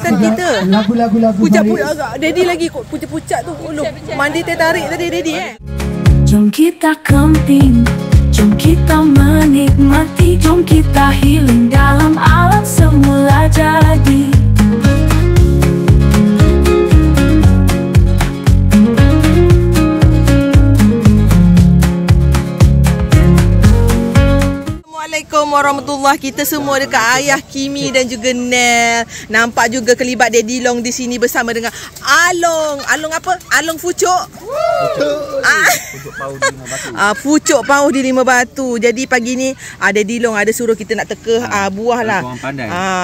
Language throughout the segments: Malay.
belakang kita. Lagu-lagu Pucat-pucat Daddy lagi kot pucat-pucat tu. Mandi teh tarik tadi Daddy Jom kita camping, jom kita menikmati, jom kita healing dalam alam semula jadi. Assalamualaikum warahmatullahi. Kita semua dekat ayah Kimi dan juga Nel. Nampak juga kelibat Daddy Long di sini bersama dengan Along. Along apa? Along Fucuk. Pucuk pauh di 5 batu. Pucuk pauh di 5 batu. Jadi pagi ni Daddy Long ada suruh kita nak teka buah lah.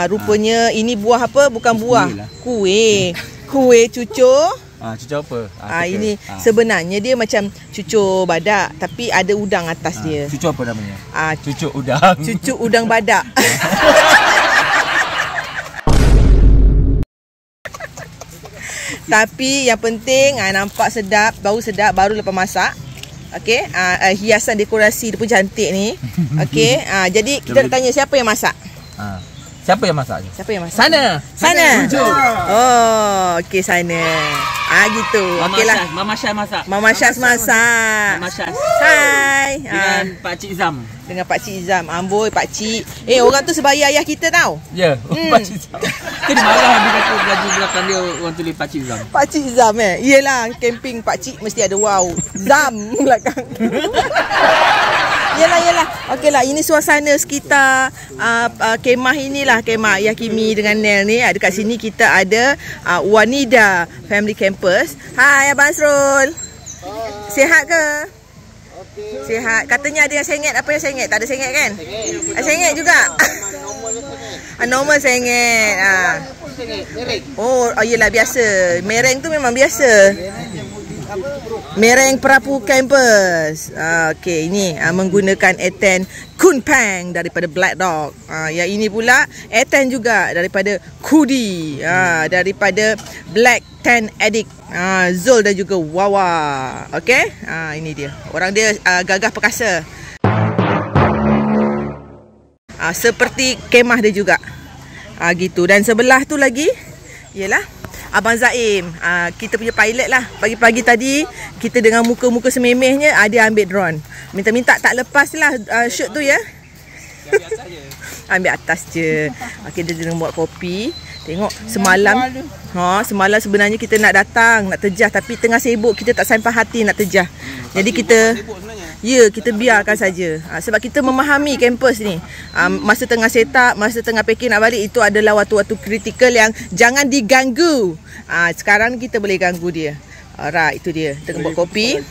Rupanya ini buah apa? Bukan buah. Kuih. Kuih cucur. Cucur apa? Ini sebenarnya dia macam cucur badak tapi ada udang atas dia. Cucur apa namanya? Cucur udang. Cucur udang badak. Tapi yang penting nampak sedap, bau sedap baru lepas masak. Okey, hiasan dekorasi dia pun cantik ni. Okey, jadi kita nak tanya siapa yang masak? Siapa yang masak? Siapa yang masak? Sana. Oh, okey sana. Gitu. Okeylah. Mama Syah masak. Mama Syah masak. Mama Syah. Hai. Dengan Pak Cik Zam. Dengan Pak Cik Zam. Amboi Pak Cik. Orang tu sebaya ayah kita tau. Ya, Pak Cik Zam. Dia marah dia kata baju belakang dia orang tulis Pak Cik Zam. Pak Cik Zam Yelah, camping Pak Cik mesti ada wow. Zam belakang. Yelah. Okeylah, ini suasana sekitar kemah inilah, kemah Ayah Kimi dengan Nel ni. Dekat sini kita ada Wanida Family Campus. Hai Abang Asrul. Sihat ke? Sihat. Katanya ada yang sengit. Apa yang sengit? Tak ada sengit kan? Sengit juga. Normal sengit. Oh, yelah biasa. Mereng tu memang biasa. Mereng Perapu Campus. Okey, ini menggunakan A10 Kunpeng daripada Black Dog. Yang ini pula A10 juga daripada Kudi. Daripada Black 10 Addict. Zul dan juga Wawa. Okey, ini dia. Orang dia gagah perkasa. Seperti kemah dia juga. Gitu. Dan sebelah tu lagi ialah Abang Zaim, kita punya pilot lah. Pagi-pagi tadi kita dengan muka-muka sememehnya dia ambil drone. Minta-minta tak lepas lah shoot tu ya. Ambil atas je. Kita tengah buat kopi. Tengok semalam. Semalam sebenarnya kita nak datang, nak terjah, tapi tengah sibuk kita tak sampai hati nak terjah. Jadi kita kita biarkan saja. Sebab kita memahami kampus ni. Masa tengah set up, masa tengah packing nak balik, itu adalah waktu-waktu kritikal yang jangan diganggu. Sekarang kita boleh ganggu dia. Alright, itu dia. Tengah buat kopi.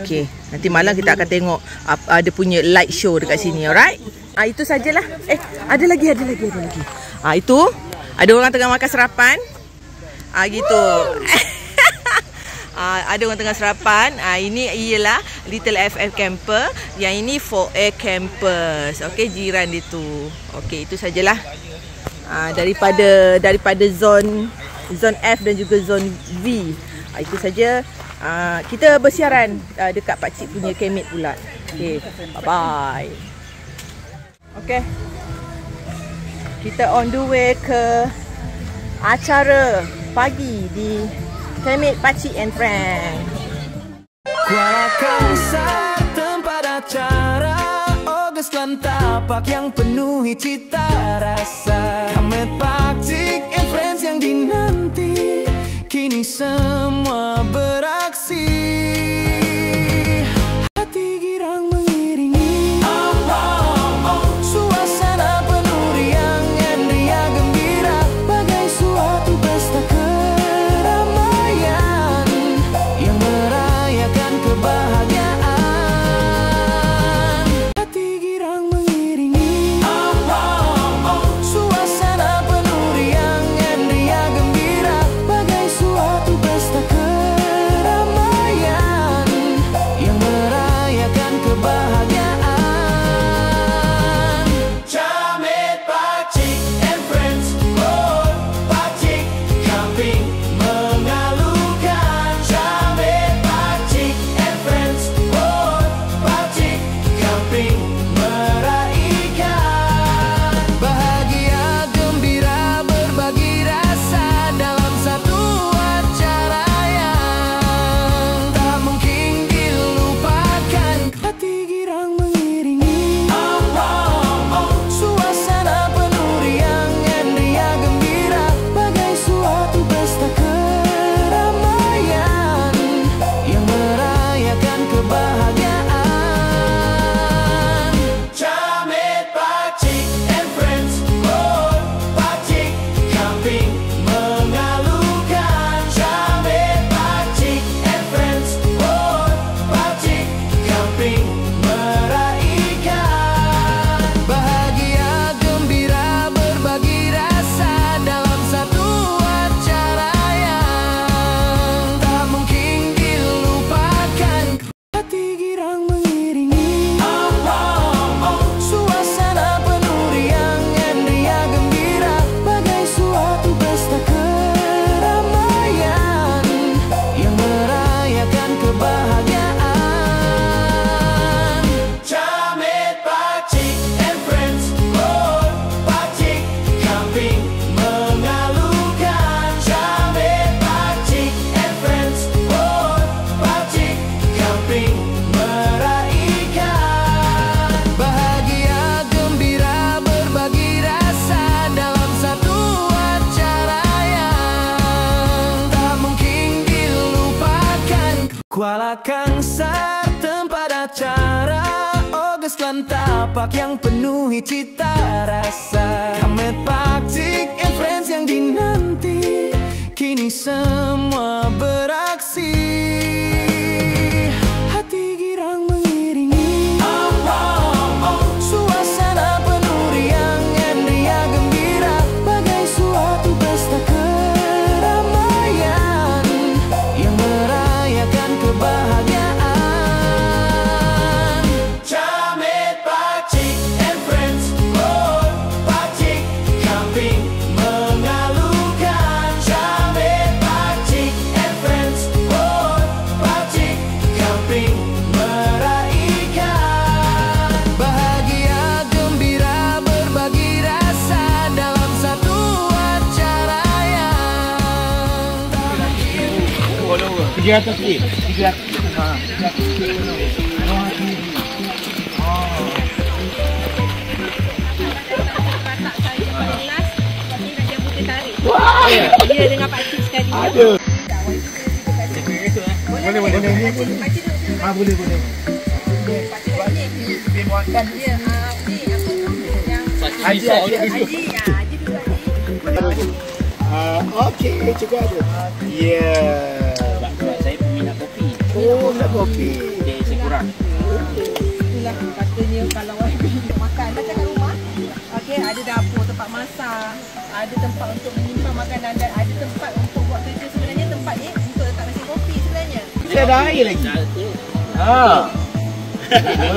Okey, nanti malam kita akan tengok ada punya light show dekat sini. Alright. Itu sajalah. Ada lagi. Itu ada orang tengah makan sarapan. Gitu. Ada orang tengah sarapan. Ini ialah Little FF Camper. Yang ini 4A Campus. Okey, jiran dia tu. Okey, itu sajalah. Daripada zon F dan juga zon V. Itu saja. Kita bersiaran dekat Pak Cik punya kemit pula. Okey, bye-bye. Okey. Kita on the way ke acara pagi di Kemit Pakcik and Friend. Kuala Kangsar tempat acara Oges lan tapak yang penuhi cita rasa. Kemit Pakcik and Friends yang dinanti kini semua beraksi. Hati girang mengiringi suasana penuh riang dan ria gembira bagai suatu pesta keramaian yang merayakan kebahagiaan. Hati girang mengiringi suasana penuh riang dan ria gembira bagai suatu pesta keramaian camping mengalukan. Jamet, pakcik and friends. Oh, pakcik camping meraihkan. Bahagia gembira berbagi rasa dalam satu acara yang tak mungkin dilupakan. Kuala Kangsar tempat acara Ogoslan tapak yang penuhi cita rasa. Jamet, pakcik and friends yang dinanti kini semua beraksi. Hati girang mengiringi suasana penuh riang dan ria gembira, bagai suatu pesta keramaian yang merayakan kebahagiaan. Jamet, pakcik and friends. Oh, pakcik camping mengalukan. Jamet, pakcik and friends. Oh, pakcik camping meraihkan. Bahagia gembira berbagi rasa dalam satu acara yang 300 sikit. 300. Dia dengan pakcik sekali. Ada. Boleh. Boleh. Haji. Okey, juga ada. Ya. Sebab saya peminat kopi. Oh, nak kopi. Jadi saya kurang. Itulah katanya kalau YB makan macam kat rumah. Okey, ada dapur tempat masak, ada tempat untuk menyimpan makanan dan ada tempat untuk buat kerja. Sebenarnya tempat ni untuk letak mesin kopi sebenarnya. Saya ada air lagi.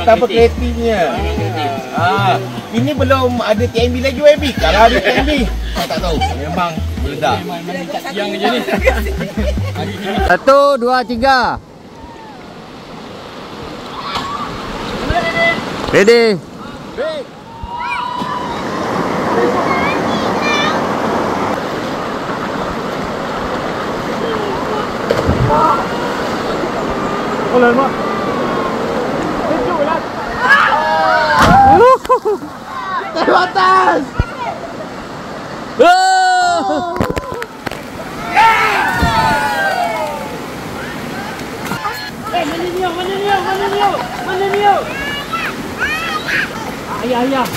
Betapa kreatifnya. Ini belum ada TMB lagi YB. Kalau ada TMB, saya tak tahu. Memang meledak. Yang je ni. 1, 2, 3. Ready. Boleh mak. Sejuklah. Taruh atas. Mana ni? Ayah.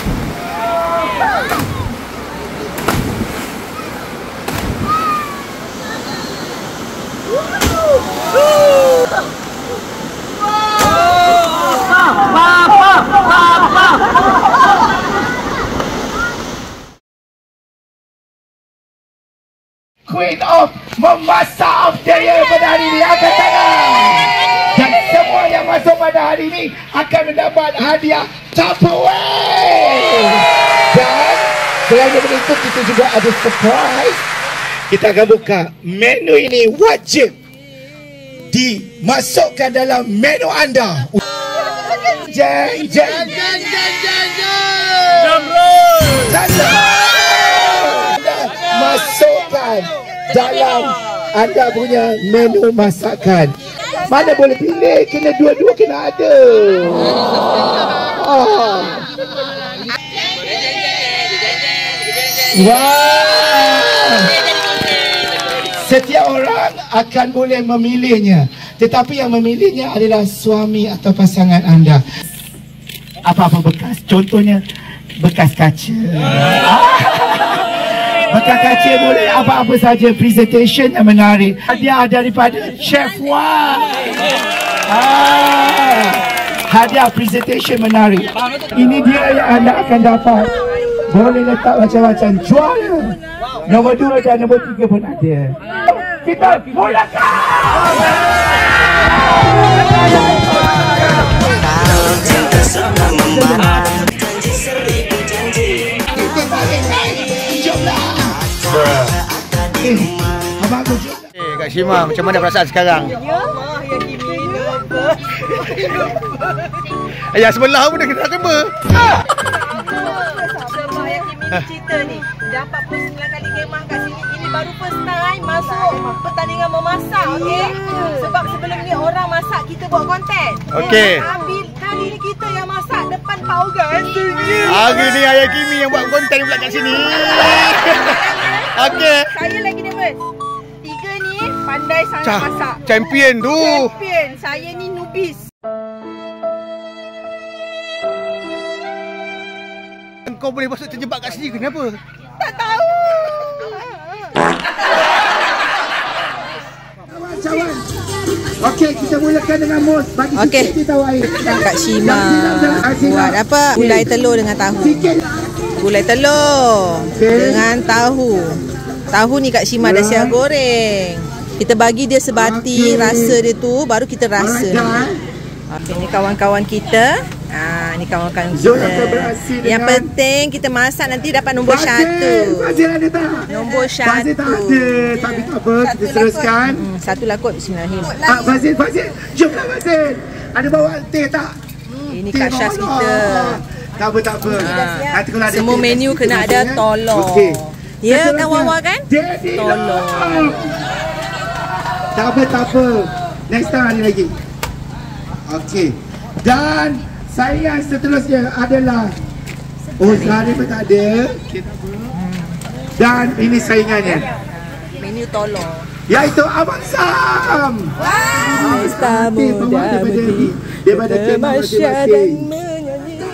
Queen of memasak of the year pada hari ini, angkat tangan. Dan semua yang masuk pada hari ini akan mendapat hadiah Tupperware. Dan selain daripada itu, kita juga ada surprise. Kita akan buka menu ini, wajib dimasukkan dalam menu anda. Jeng. Masukkan dalam anda punya menu masakan. Mana boleh pilih, kena dua-dua kena ada. Wow. Setiap orang akan boleh memilihnya, tetapi yang memilihnya adalah suami atau pasangan anda. Apa-apa bekas, contohnya bekas kaca. Bekas kaca boleh, apa-apa saja, presentation yang menarik. Hadiah daripada Chef Wan. Hadiah presentation menarik. Ini dia yang anda akan dapat. Boleh letak macam-macam. Juara nombor 2 dan nombor 3 pun ada. Kita mulakan. cinta sama membara, janji seribu janji. Kita balik lagi. Jomlah. Abang aku jom. Kak Shima, macam mana perasaan sekarang? Ya Allah, yang Kimi lupa. Ayah sebelah pun dah kena kena. Sama yang Kimi cerita ni. 49 kali kemah kat sini. Ini baru first time masuk pertandingan memasak, okey? Sebab sebelum ni orang masak, kita buat konten. Okey. Kali ni kita yang masak depan paugan. Hari ni Ayah Kimi yang buat konten pula kat sini. Okey. Saya lagi nervous. 3 ni pandai sangat masak. Champion tu. Champion. Saya ni nubis. Kau boleh masuk terjebak kat sini kenapa? Tak tahu. Kawan-kawan. Okey, kita mulakan dengan Mus. Bagi sikit tahu air. Kak Shima buat apa? Gulai telur dengan tahu. Gulai telur dengan tahu. Tahu ni Kak Shima dah siap goreng. Kita bagi dia sebati rasa dia tu, baru kita rasa. Okey, ni kawan-kawan kita. Ni kawan-kawan kita. Yang penting kita masak nanti dapat nombor 1. Fazil ada tak? Nombor 1. Fazil tak ada. Tapi tak apa, kita teruskan. Satu lakot, bismillahirrahmanirrahim. Fazil. Jomlah Fazil. Ada bawa teh tak? Ini Kak Syaz kita. Tak apa. Nanti kalau ada semua menu kena ada tolong. Ya kan Wawa kan? Tolong. Tak apa. Next time ada lagi. Okey. Dan saingan seterusnya adalah Zahari pun tak ada. Dan ini saingannya. Menu tolong. Iaitu Abang Sam. Pesta muda daripada Kemasya dan menyanyi.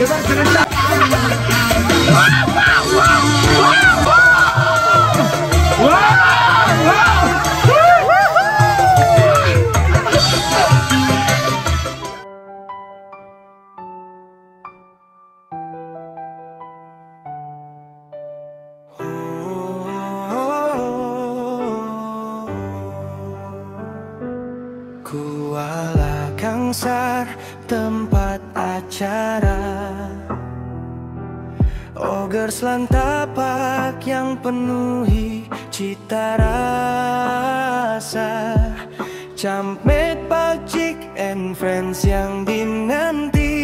Serentak. Kuala Kangsar tempat acara, Oger selantapak yang penuhi cita rasa, Cammet Pakcik and Friends yang dinanti.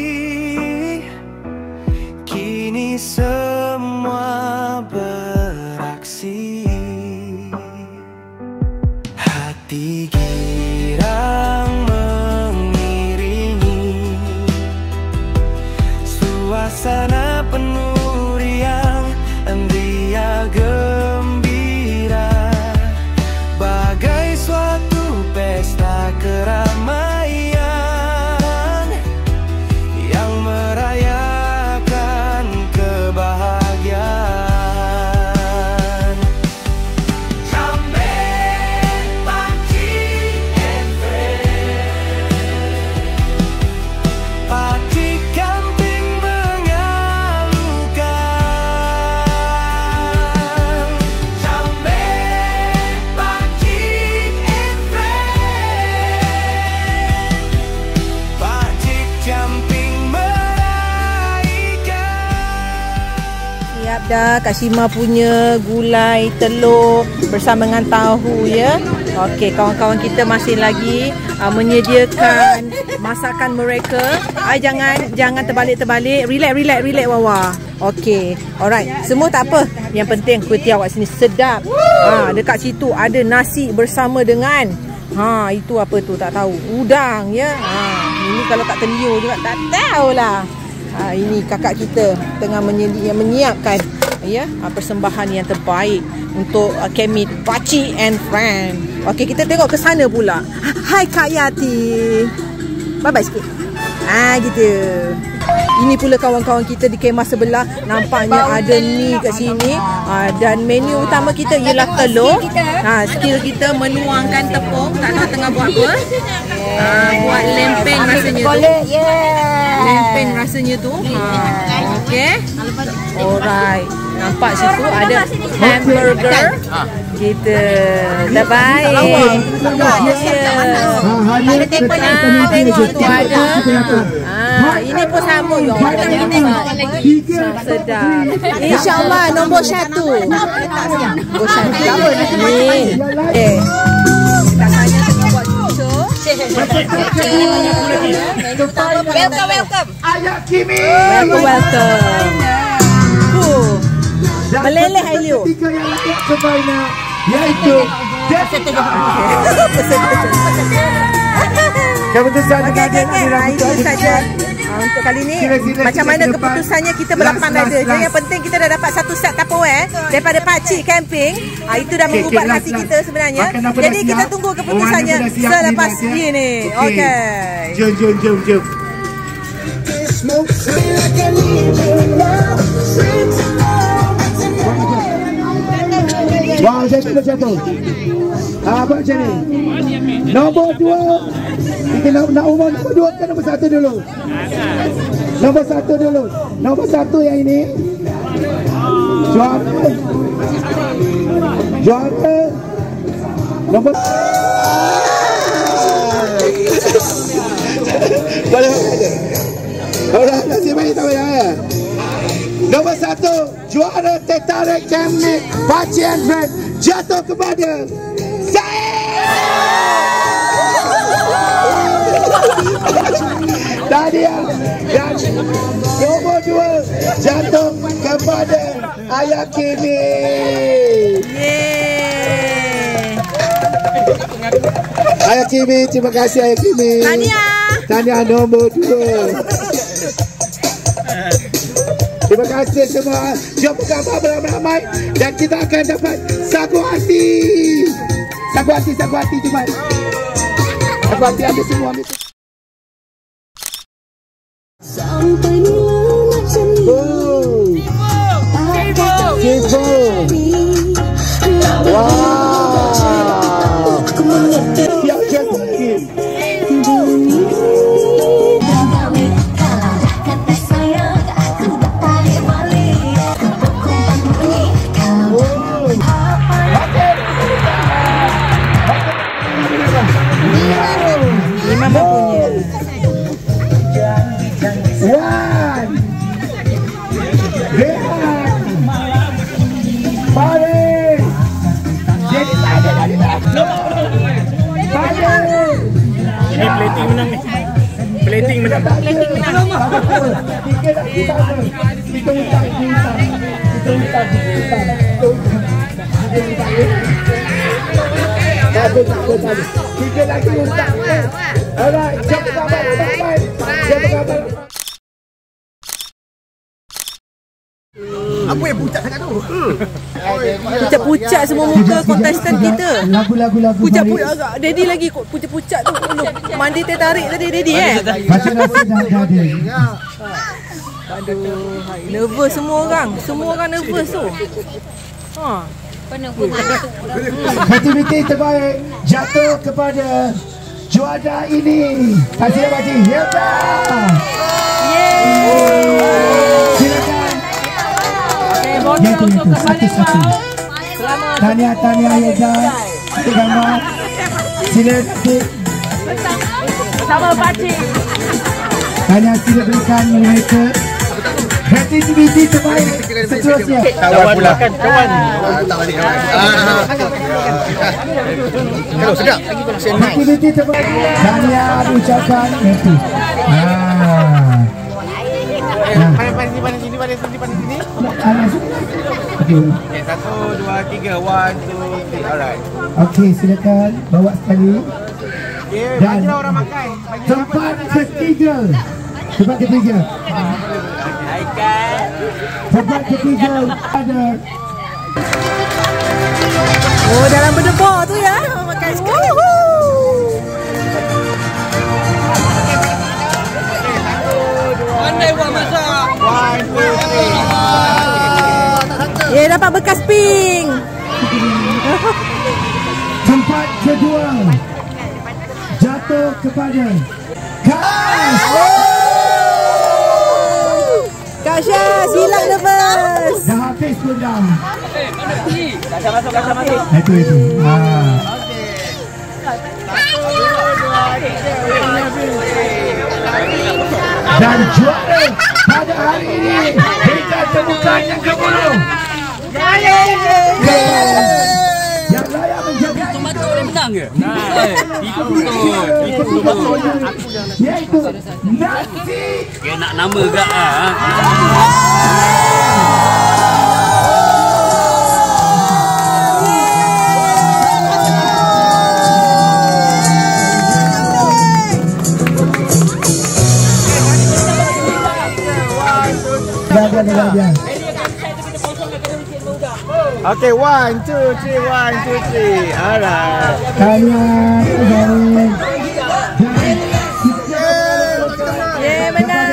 Kini semua beraksi, hati girang mengiringi suasana penuh riang, ria gembira, bagai suatu pesta keramaian yang merayakan kebahagiaan. Cammet Pakcik and Friends, Pakcik camping mengalukan. Cammet Pakcik and Friends, Pakcik camping meraihkan. Siap dah Kak Shima punya gulai telur bersama dengan tahu ya. Okey, kawan-kawan kita masih lagi menyediakan masakan mereka. Jangan terbalik-terbalik. Relax Wawa. Okey. Alright. Semua tak apa. Yang penting kuih tiaw kat sini sedap. Dekat situ ada nasi bersama dengan itu apa tu tak tahu. Udang ya. Ini kalau tak telur juga tak tahulah. Ini kakak kita tengah menyiapkan ya persembahan yang terbaik untuk Kemet Pakcik and Friends. Okey, kita tengok ke sana pula. Hai Kak Yati. Bye-bye sikit. Gitu. Ini pula kawan-kawan kita di kemah sebelah. Nampaknya ada mi kat sini. Dan menu utama kita ialah telur. Skill kita menuangkan tepung. Tak tahu tengah buat apa. Buat lempeng rasanya tu. Lempeng rasanya tu. Okey. Alright. Nampak situ ada hamburger. Kita dah baik. Tengok tu ada. Ini pun sama juga. Sedap. InsyaAllah nombor 1. Nombor 1. Ni. Kita hanya tengah buat cucuk. Peserta kedua Welcome. Ayah Kimi. Welcome. Meleleh Ailio. Ketiga yang layak ke final iaitu keputusan itu saja untuk kali ni. Macam mana keputusannya kita berlapan saja. Yang penting kita dah dapat satu set Tupperware daripada Pakcik Camping. Itu dah mengubah hati kita sebenarnya. Jadi kita tunggu keputusannya selepas ini. Okey. Jom. Wah, jatuh. Apa macam ni? Nombor 2. Kita nak umum nombor 2 ke nombor 1 dulu? Nombor 1 dulu. Nombor 1 yang ini. Juara. Nombor Orang nasib baik tak payah. Nombor 1, juara tertarik Camnik Pakcik and Friend jatuh kepada Tahniah. Dan nombor 2 jatuh kepada Ayah Kimi. Ayah Kimi, terima kasih Ayah Kimi. Tahniah nombor 2. Terima kasih semua. Jom bergambar beramai-ramai dan kita akan dapat sagu hati. Sagu hati cepat. Sagu hati ada semua. Sampai macam Kibo. Wow. Siap cantik. Plating menang. Tiga lagi untuk. Alright, jom bergambar. Apa yang pucat sangat tu? Pucat semua muka kontestan kita. Lagu-lagu Pucat agak Daddy lagi pucat tu. Mandi tertarik tadi Daddy Macam rasa dah ada. Aduh, nervous semua orang. Semua orang nervous tu. Aktiviti terbaik jatuh kepada juara ini. Kasih Pakcik Hilda. Silakan. Itu satu-satu. Tahniah Hilda. Kita gambar. Silakan. Bersama Pakcik. Tahniah sila berikan mereka. Aktiviti terbaik seterusnya. Kawan pula. Kawan. Tak balik kawan. Kalau sedap. Aktiviti terbaik. Tahniah ucapkan itu. Pandai sini. Okey. 1, 2, 3. 1, 2, 3. Alright. Okey, silakan bawa sekali. Dan Orang makan. tempat ketiga. Tempat ketiga ada. Oh, dalam berdebar tu ya. Makan sekali. Pandai buat masak. Dapat bekas pink. Tempat kedua jatuh kepada Kasha, hilang nervous. dah habis pun dah. Kasha masuk. Itu. Dan juara pada hari ini kita temukan yang ke-10. Yang layak menjadi ke? Itu betul. Itu betul. Iaitu nasi. Dia nak nama gak Dah. Okay, 1, 2, 3, 1, 2, 3. Alright. Kalian Menang.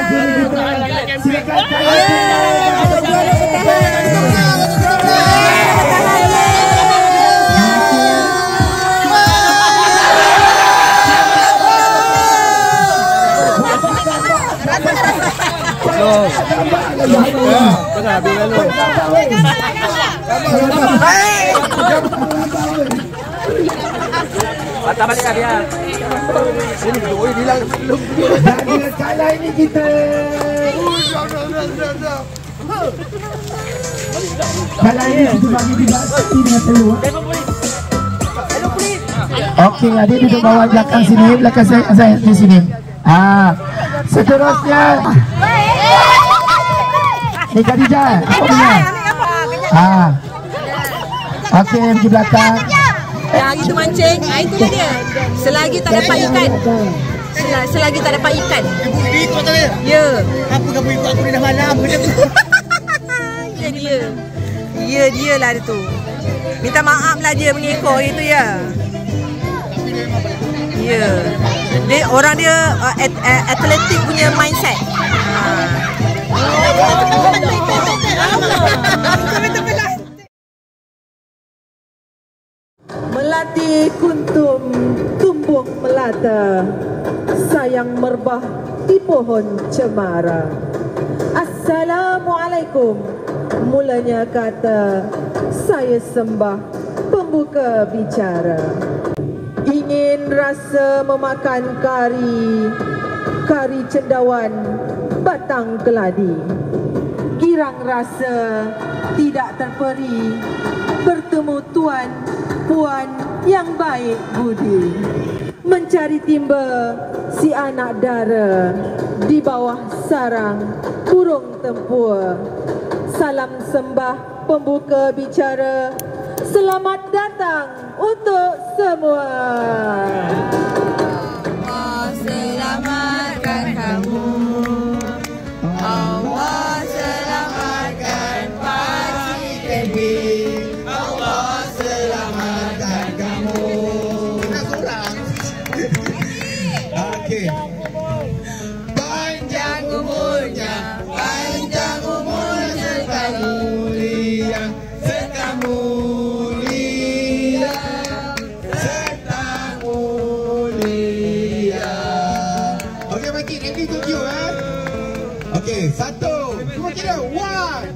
Tengah habis lalu. Patah balik dah dia. Sini dulu, bilang belum. dan kala ini kita kala ini kita bagi tidak dengan telur. Okey, adik duduk bawah belakang sini, belakang saya di sini. Seterusnya ni Khadijah, apa punya? Okey, pergi belakang. Yang itu mancing, itu dia. Selagi tak dapat ikan. Selagi tak dapat ikan. Ibu ikut tak dia? Ya. Apa kamu ikut aku ni dah malam macam tu? Ya dia. Ya dia lah dia tu. Minta maaf lah dia mengekor itu ya. Ya. Dia orang dia atletik punya mindset. Melati kuntum tumbuh melata, sayang merbah di pohon cemara. Assalamualaikum, mulanya kata saya sembah pembuka bicara. Ingin rasa memakan kari cendawan batang keladi. Girang rasa tidak terperi, bertemu tuan puan yang baik budi. Mencari timba si anak dara di bawah sarang burung tempur. Salam sembah pembuka bicara, selamat datang untuk semua. Allah selamatkan kamu, Allah selamatkan Pakcik Baby, Allah selamatkan kamu. Okey. Panjang umurnya, panjang umurnya mulia, serta mulia, serta mulia. Okey, Maki, ready to you Okey, 1, 2, 3, 1.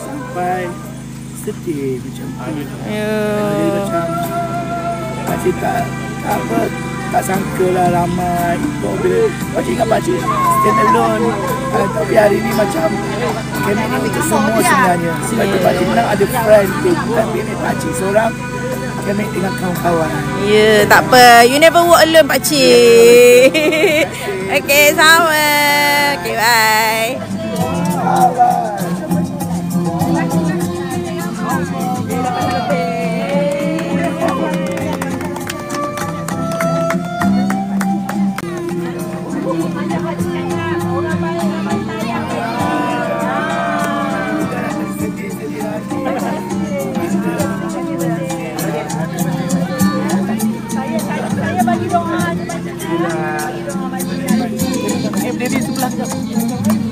Sampai sedih macam tu. Dia macam pakcik tak sangka lah ramai ikut bila pakcik ingat pakcik stand alone. Tapi hari ni macam kami ni untuk semua sebenarnya. Sebab tu pakcik nak ada friend tu, bukan pilih pakcik seorang, kami dengan kawan-kawan. Ya, tak apa. You never walk alone, pakcik. Okey, sama. Okey, bye. Berdiri sebelah tu.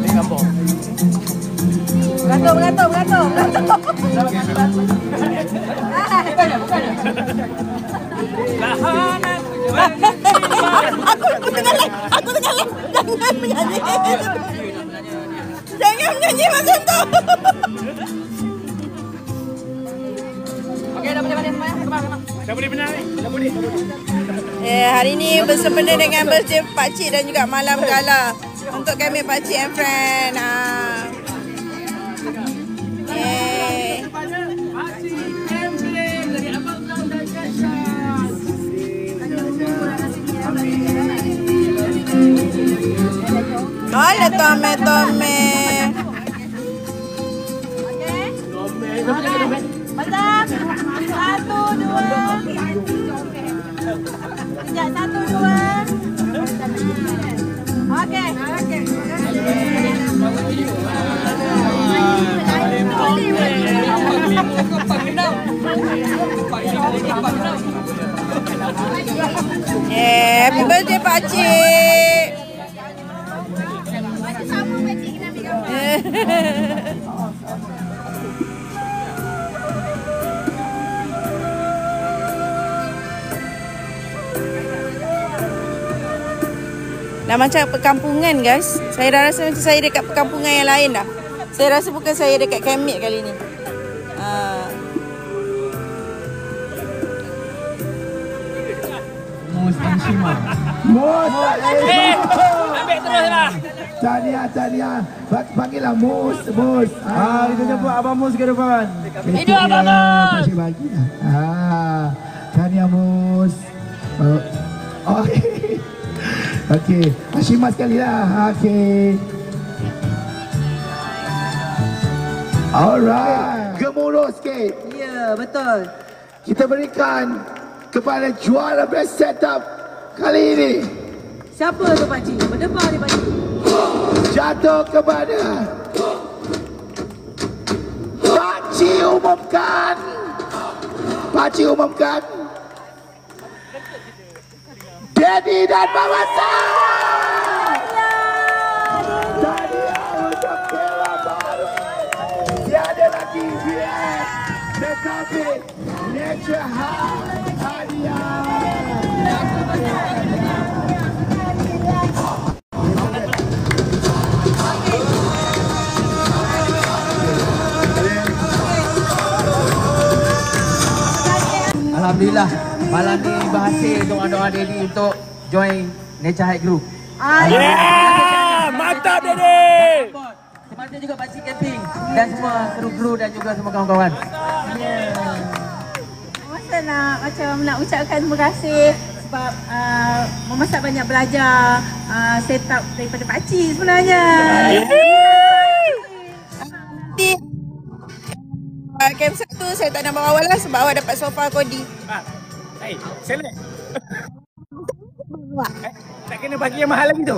Ni gambar. Beratur. Aku tengah live. Jangan menyanyi. Jangan menyanyi macam tu. Okey, dah boleh benar ni. Dah boleh. Hari ni bersempena dengan birthday pakcik dan juga malam gala untuk kami pakcik and friend. Hola, tome. Betul. 1, 2. Sekejap, 1, 2. Okey. Happy birthday pakcik. Sama pakcik kita ambil gambar. Dah macam perkampungan guys. Saya dah rasa macam saya dekat perkampungan yang lain dah. Saya rasa bukan saya dekat Kemit kali ni. Mus dan Shima. Ambil terus lah. Tahniah. Panggillah Mus. Kita jumpa Abang Mus ke depan. Hidup Abang Mus. Masih bagi lah. Tahniah Mus. Okey. Shima sekali lah. Okey. Alright. Gemuruh sikit. Ya, betul. Kita berikan kepada juara best setup kali ini. Siapa tu pakcik? Berdebar ni pakcik. Jatuh kepada Pakcik umumkan Daddy dan Mama Sam. Tahniah untuk Kela baru. Tiada lagi VS tetapi Nature High. Tahniah. Alhamdulillah malam ni berhasil doa-doa Daddy untuk join Nature High Group. Mantap Daddy. Terima juga pakcik camping dan semua kru-kru dan juga semua kawan-kawan. Masa nak ucapkan terima kasih sebab Mama Sat banyak belajar set up daripada pakcik sebenarnya. Camp 1 saya tak nak bawa awal lah sebab awak dapat sofa Kodi. Select. Tak kena bagi yang mahal lagi tu.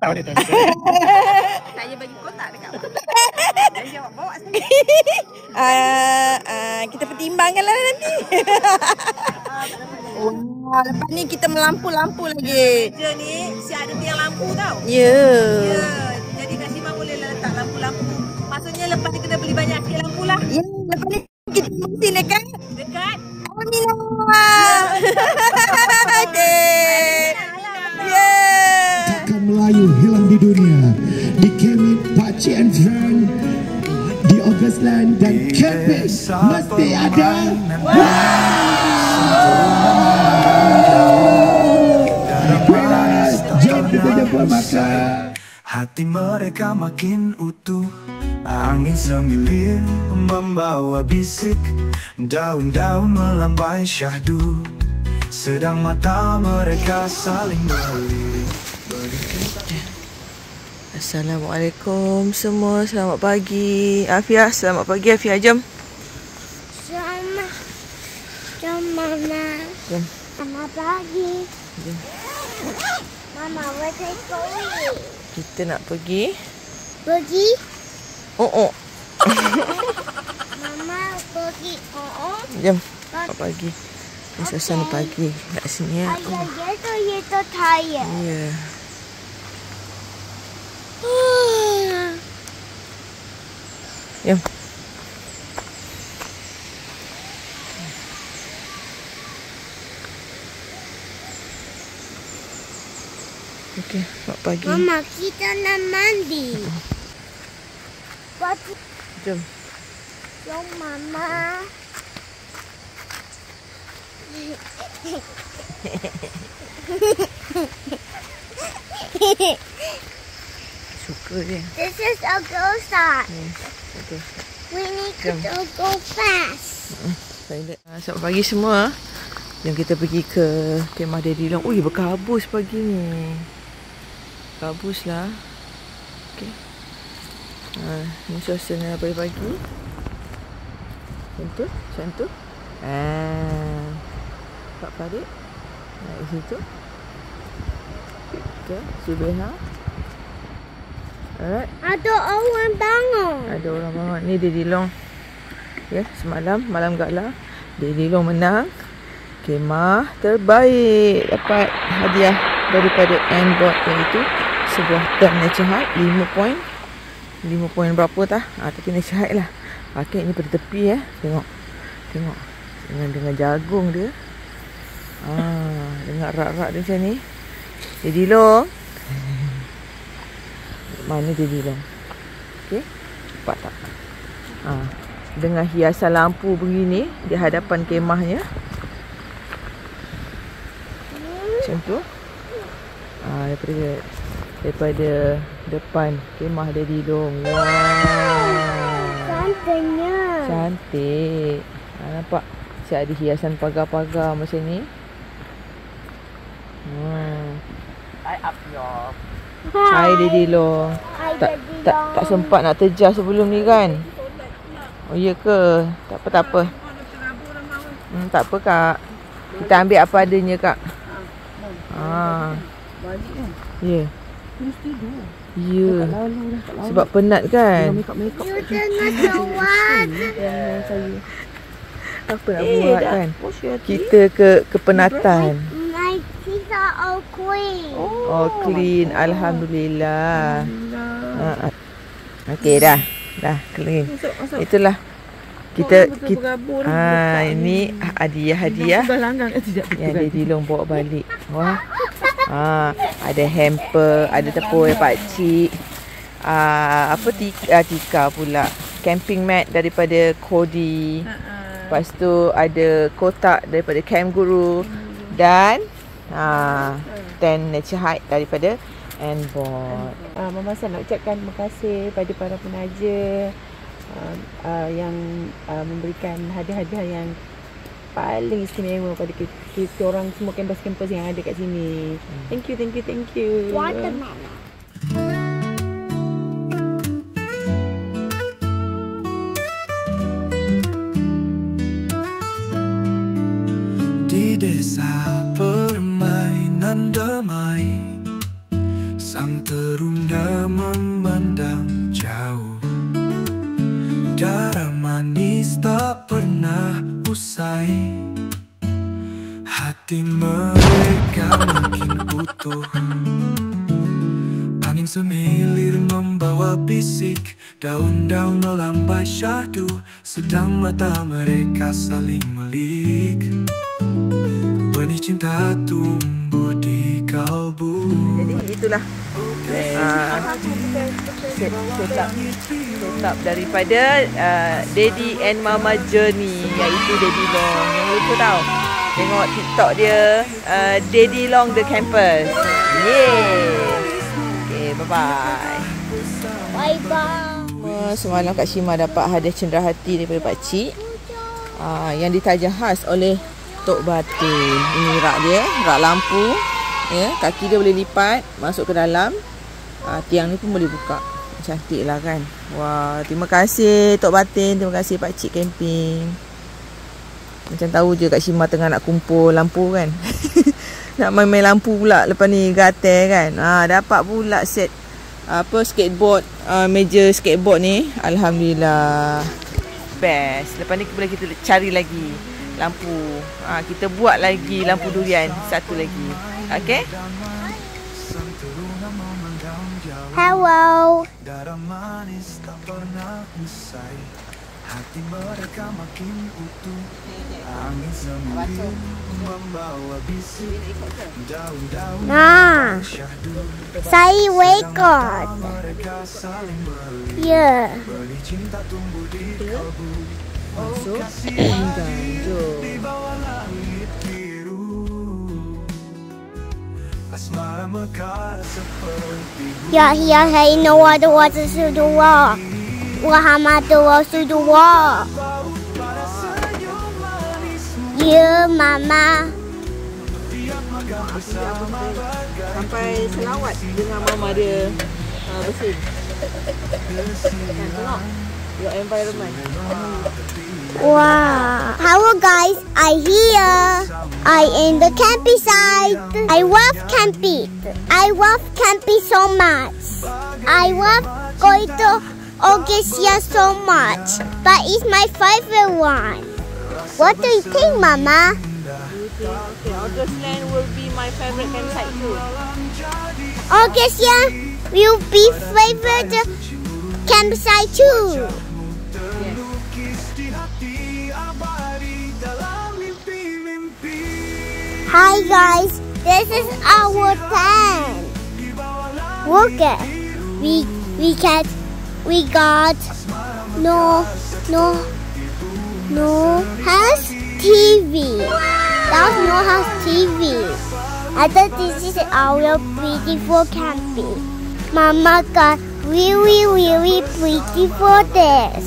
Tak boleh. Saya bagi kotak dekat awak. Jadi awak bawa sendiri. Kita pertimbangkanlah nanti. Lepas ni kita melampu-lampu lagi. Meja ni siap ada tiang lampu tau. Ya. Jadi Kak Shima boleh letak lampu-lampu. Maksudnya lepas ni kena beli banyak tiang lampu lah. Ya, lepas ni kita mesti dekat Alhamdulillah. Okey. Ya. Takkan Melayu hilang di dunia. Di Kemit, Pakcik and Friend, di Augustland dan Campus mesti ada. Jom kita jemput makan. Hati mereka makin utuh. Angin semilir membawa bisik. Daun-daun melambai syahdu. Sedang mata mereka saling melirik. Assalamualaikum semua. Selamat pagi. Afiah, selamat pagi Afiah. Jom. Jom Mama. Jom. Selamat pagi. Jom. Mama, where do I go? Kita nak pergi. Pergi? Oh. Mama pergi. Oh. Jom. Selamat pagi. Ini suasana pagi kat sini ya. Ayah, itu tired. Ya. Jom. Okey, selamat pagi. Mama, kita nak mandi. Jom. Jom, Mama. Suka dia. This is a go start. Okay. We need to go fast. Selamat pagi semua. Jom kita pergi ke kemah Daddy Long. Ui, berkabus pagi ni. Kabus lah. Okay. Ni suasana pagi-pagi. Macam tu. Pak Farid naik situ. Okay, Subeha. Alright. Ada orang bangun. Ada orang bangun. Ni Daddy Long. Ya, semalam malam gala Daddy Long menang kemah terbaik, dapat hadiah daripada N-Bot, iaitu sebuah tap Nature Hike 5 poin. 5 poin berapa tah? Tapi Nature Hike lah. Pakai ni pada tepi Tengok. Dengan jagung dia. Dengar rak-rak dia macam ni. Daddy Long. Mana Daddy Long? Okey. Nampak tak? Dengan hiasan lampu begini di hadapan kemahnya. Macam tu. Daripada depan kemah Daddy Long. Wow. Cantiknya. Cantik. Nampak? Siap ada hiasan pagar-pagar macam ni. Hai Daddy Long. Tak sempat nak terjah sebelum ni kan? Oh ya ke? Tak apa. Tak apa kak. Kita ambil apa adanya kak. Ya. Ya. Sebab penat kan? You tengah jawab. Apa nak buat kan? Kita kepenatan. Kita all clean. Oh clean. Alhamdulillah. Okey dah clean. Itulah kita ini hadiah yang Daddy Long bawa balik. Wah. Ada hamper, ada tepung pak cik. Tika pula. Camping mat daripada Cody. Lepas tu ada kotak daripada Camp Guru dan tent Nature Hike daripada N-Bot. Mama San nak ucapkan terima kasih pada para penaja yang memberikan hadiah-hadiah yang paling istimewa pada kita orang semua campus-campus yang ada kat sini. Thank you. Watermelon. Di desa permainan damai, sang terunda memandang jauh. Darah manis tak pernah usai, hati mereka makin utuh. Angin semilir membawa bisik, daun-daun melambai syahdu, sedang mata mereka saling melik. Benih cinta tumbuh di kalbu. Jadi itulah setup daripada Daddy and Mama Journey, iaitu Daddy Long. Jangan lupa tau tengok TikTok dia, Daddy Long The Campus. Okay, bye-bye. Bye-bye. Semalam Kak Shima dapat hadiah cenderahati daripada pakcik yang ditajam khas oleh Tok Batin. Ini rak dia, rak lampu. Ya, kaki dia boleh lipat masuk ke dalam. Tiang ni pun boleh buka. Cantik lah kan. Wah, terima kasih Tok Batin, terima kasih pakcik camping. Macam tahu je Kak Shima tengah nak kumpul lampu kan. Nak main-main lampu pula lepas ni gatel kan. Dapat pula set skateboard, meja skateboard ni. Alhamdulillah. Best. Lepas ni boleh kita cari lagi lampu. Kita buat lagi lampu durian satu lagi. Okey? Hello. Darah manis tak pernah usai. Hati mereka makin utuh. Angin semu membawa bisu. Daun-daun Nah, saya record. mereka saling beli. Ya. Beli cinta tumbuh di kalbu. Masuk. Di bawah langit biru. Asmara mekar seperti Ya, saya know ada wajah sudah. Muhammadu Rasulullah. Ya, Mama. Sampai selawat dengan mama dia bersin. Kan tengok your environment. Wow. Hello guys, I here. I in the campsite. I love camping. I love camping so much. I love going to Augusia so much. But it's my favorite one. What do you think, Mama? Okay, Augustland will be my favorite campsite too. Augusia will be favorite campsite too. Hi guys, this is our tent. Look at we got no has TV. That's no has TV. I thought this is our beautiful camping. Mama got really pretty for this.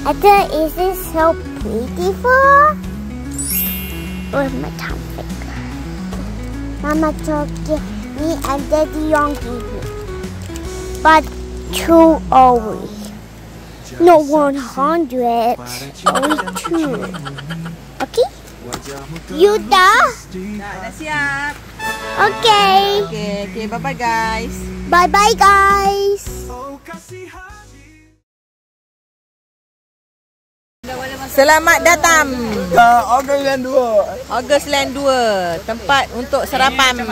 I thought this is so beautiful. Where's my tongue finger? Mama took me and Daddy Young gave me. But 2 only. No 100. Only 2. Okay? You dah? Dah siap. Okay. Okay, bye-bye guys. Bye-bye guys. Selamat datang Augustland 2. Augustland 2, tempat untuk sarapan. Oh,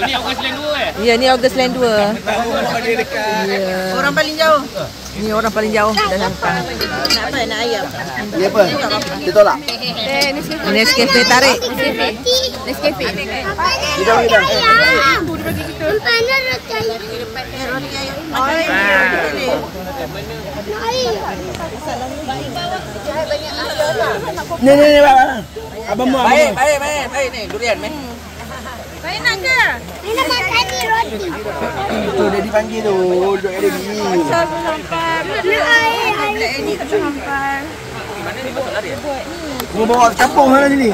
ni Augustland 2 Ya, ni Augustland 2. Ya. Orang paling jauh. Ni orang paling jauh dah sampai. Nak apa? Nak ayam. Dia apa? Dia tolak. Nescafe tarik. Nescafe. Kita bagi dah. Mana roti ayam? Ni, abang mu. Baik ni durian meh. Baik nak ke? Ni nak makan ni roti. Tu dia dipanggil tu. Duduk ada gini. Nak air. Mu bawa campur sana sini.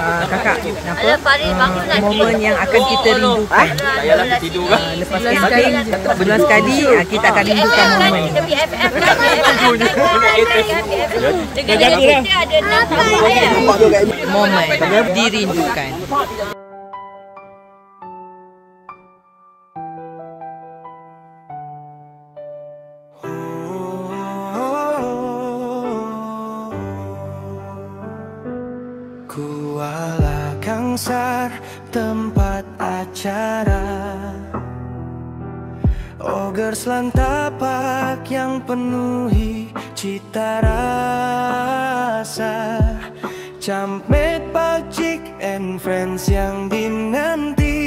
Kakak, apa? Momen yang akan kita rindukan. Lepas bulan sekali kita akan rindukan momen. Momen dirindukan. Kuala Kangsar tempat acara Augustland tapak yang penuhi cita rasa Cammet, Pakcik and friends yang dinanti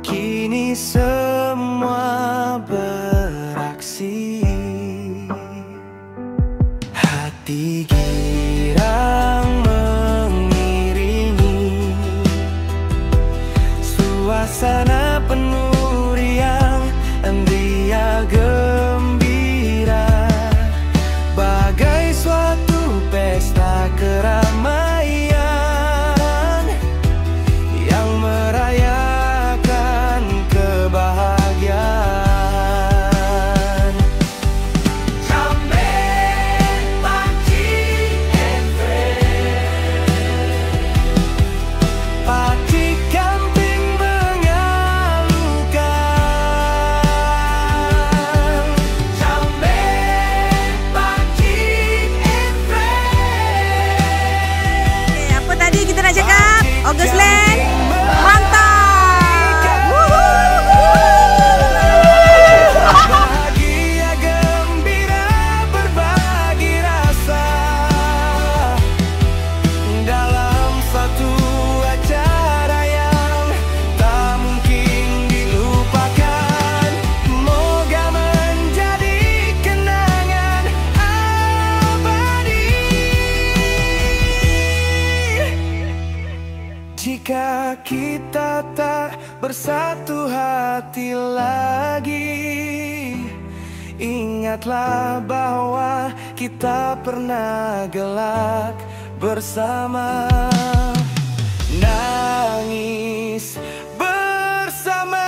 Kini semua beraksi Hati girang mengiringi Suasana penuh riang dan ria gembira Bagai suatu pesta keramaian Jika kita tak bersatu hati lagi, ingatlah bahwa kita pernah gelak bersama, nangis bersama.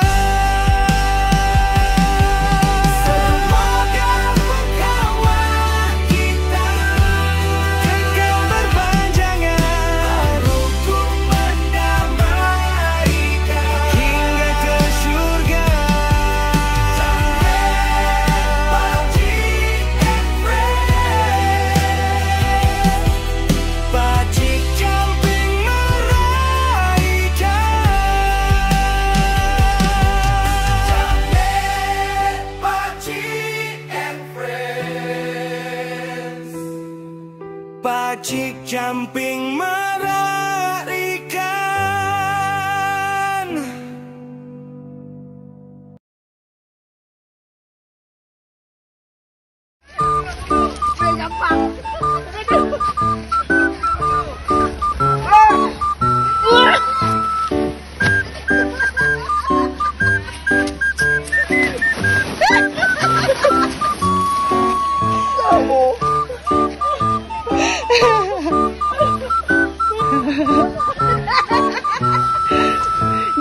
Pakcik Camping Merah Ikan.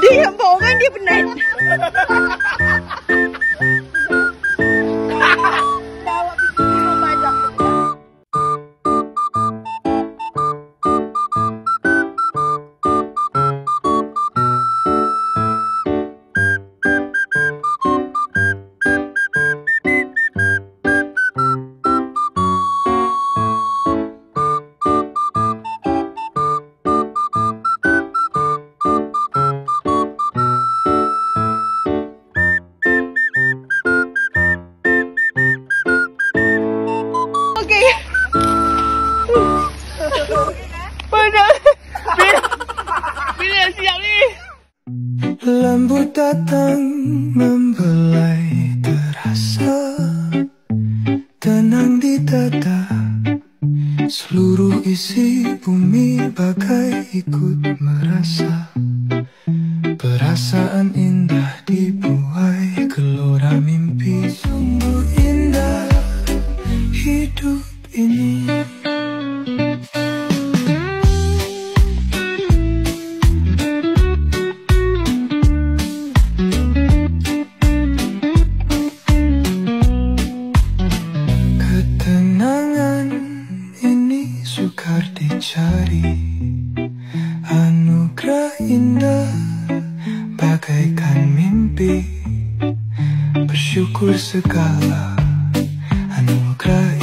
Dia yang bawa orang, dia penat. Lembut datang membelai terasa, tenang di dada, seluruh isi bumi bagai ikut merasa. Perasaan indah dibuai gelora mimpi, sungguh indah hidup ini. Sukar dicari, anugerah indah bagaikan mimpi. Bersyukur segala anugerah